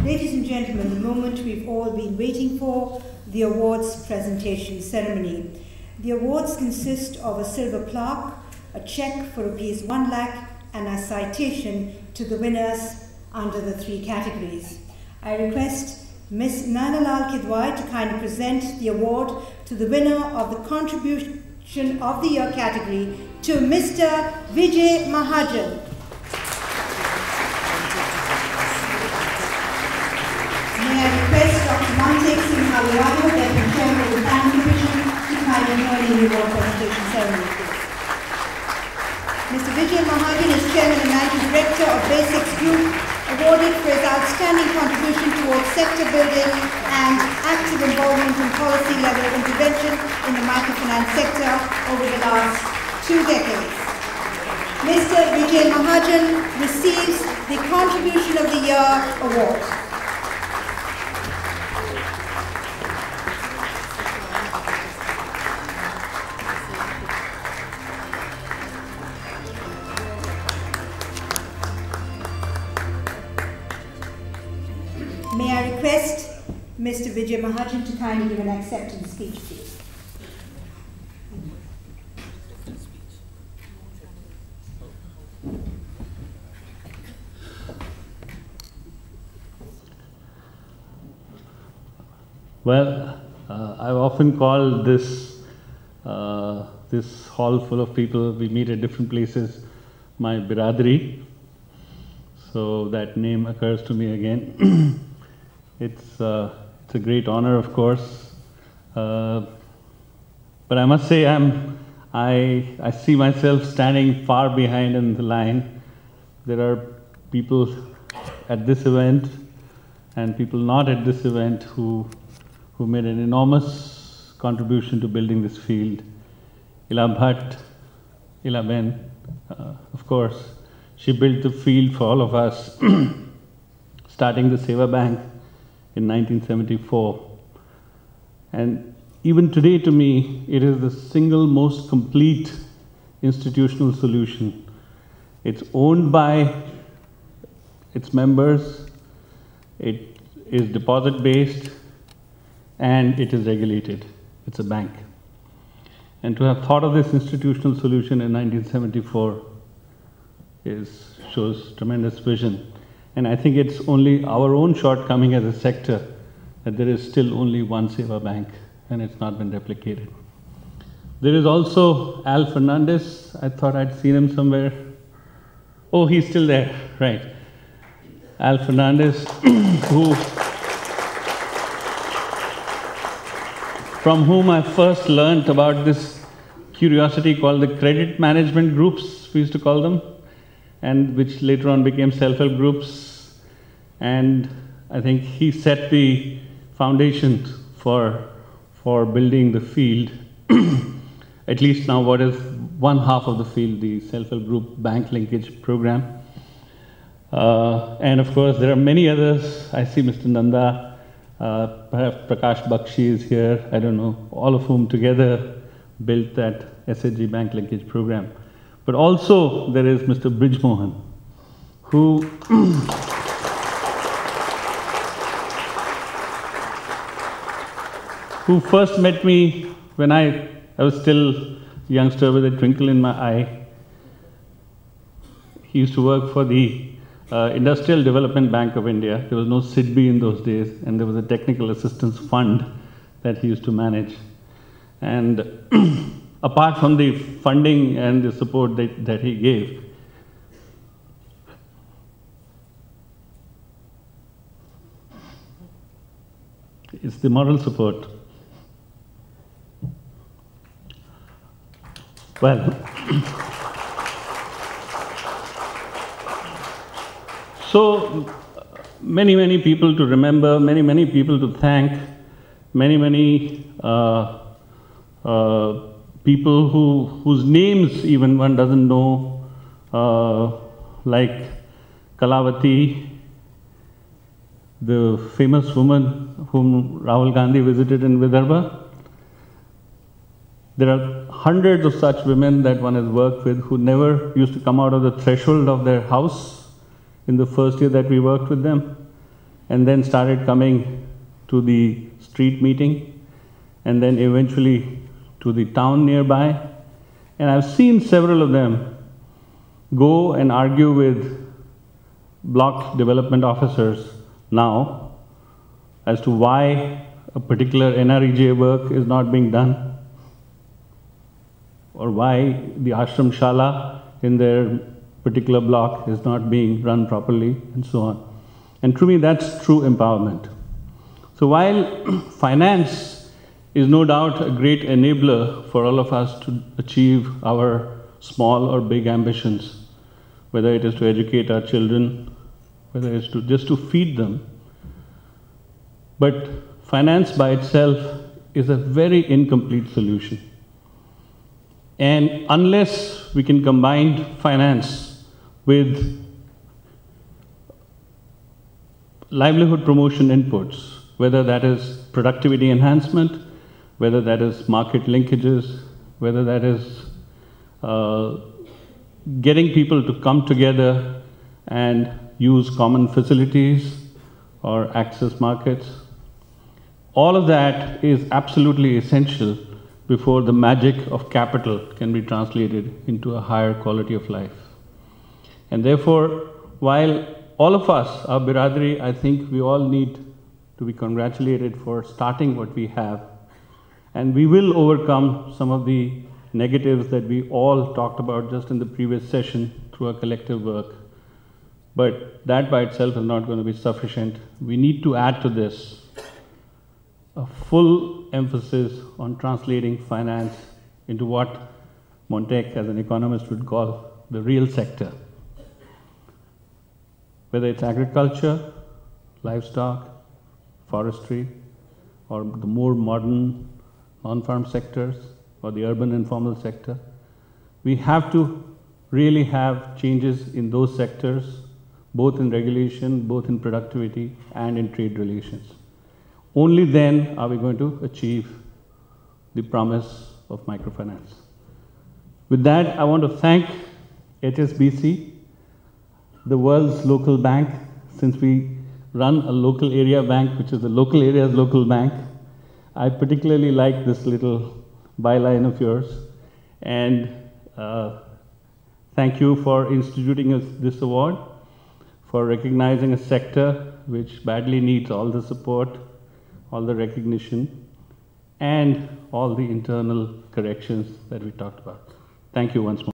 Ladies and gentlemen, the moment we've all been waiting for, the awards presentation ceremony. The awards consist of a silver plaque, a cheque for Rs 1 lakh, and a citation to the winners under the 3 categories. I request Ms. Nainalal Kidwai to kindly present the award to the winner of the Contribution of the Year category, to Mr. Vijay Mahajan. May I request Dr. Mantek Singh Haliwala, Deputy Chairman of the Planning Division, to kindly join in the award presentation ceremony. Mr. Vijay Mahajan is Chairman and Managing Director of Basics Group, awarded for his outstanding contribution towards sector building and active involvement in policy-level intervention in the microfinance sector over the last 2 decades. Mr. Vijay Mahajan receives the Contribution of the Year Award. May I request Mr. Vijay Mahajan to kindly give an acceptance speech, please. Well, I've often called this hall full of people we meet at different places my biradari. So that name occurs to me again. It's a great honor, of course, but I must say I see myself standing far behind in the line. There are people at this event and people not at this event who made an enormous contribution to building this field. Ila Bhatt, Ila Ben, of course, she built the field for all of us, starting the Seva Bank in 1974. And even today, to me, it is the single most complete institutional solution. It's owned by its members, it is deposit-based, and it is regulated. It's a bank. And to have thought of this institutional solution in 1974 shows tremendous vision. And I think it's only our own shortcoming as a sector that there is still only one Seva Bank and it's not been replicated. There is also Al Fernandez. I thought I'd seen him somewhere. Oh, he's still there, right. Al Fernandez, from whom I first learned about this curiosity called the credit management groups, we used to call them, and which later on became self-help groups. And I think he set the foundation for building the field, at least now what is one half of the field, the self-help group bank linkage program. And of course, there are many others. I see Mr. Nanda, perhaps Prakash Bakshi is here, I don't know, all of whom together built that SHG bank linkage program. But also there is Mr. Brij Mohan, who first met me when I was still a youngster with a twinkle in my eye. He used to work for the Industrial Development Bank of India. There was no SIDBI in those days, and there was a technical assistance fund that he used to manage. And apart from the funding and the support that he gave, it's the moral support. Well, so many people to remember, many people to thank, many people whose names even one doesn't know, like Kalavati, the famous woman whom Rahul Gandhi visited in Vidarbha. There are hundreds of such women that one has worked with who never used to come out of the threshold of their house in the first year that we worked with them. and then started coming to the street meeting, and then eventually to the town nearby. And I've seen several of them go and argue with block development officers now as to why a particular NREGA work is not being done, or why the ashram shala in their particular block is not being run properly, and so on. And to me, that's true empowerment. So while finance is no doubt a great enabler for all of us to achieve our small or big ambitions, whether it is to educate our children, whether it's to just to feed them, but finance by itself is a very incomplete solution. And unless we can combine finance with livelihood promotion inputs, whether that is productivity enhancement, whether that is market linkages, whether that is getting people to come together and use common facilities or access markets, all of that is absolutely essential before the magic of capital can be translated into a higher quality of life. And therefore, while all of us, our Biradari, I think we all need to be congratulated for starting what we have. And we will overcome some of the negatives that we all talked about just in the previous session through our collective work. But that by itself is not going to be sufficient. We need to add to this a full emphasis on translating finance into what Montek, as an economist, would call the real sector. Whether it's agriculture, livestock, forestry, or the more modern non-farm sectors, or the urban informal sector, we have to really have changes in those sectors, both in regulation, both in productivity, and in trade relations. Only then are we going to achieve the promise of microfinance. With that, I want to thank HSBC, the world's local bank, since we run a local area bank, which is the local area's local bank. I particularly like this little byline of yours. And thank you for instituting this award, for recognizing a sector which badly needs all the support, all the recognition, and all the internal corrections that we talked about. Thank you once more.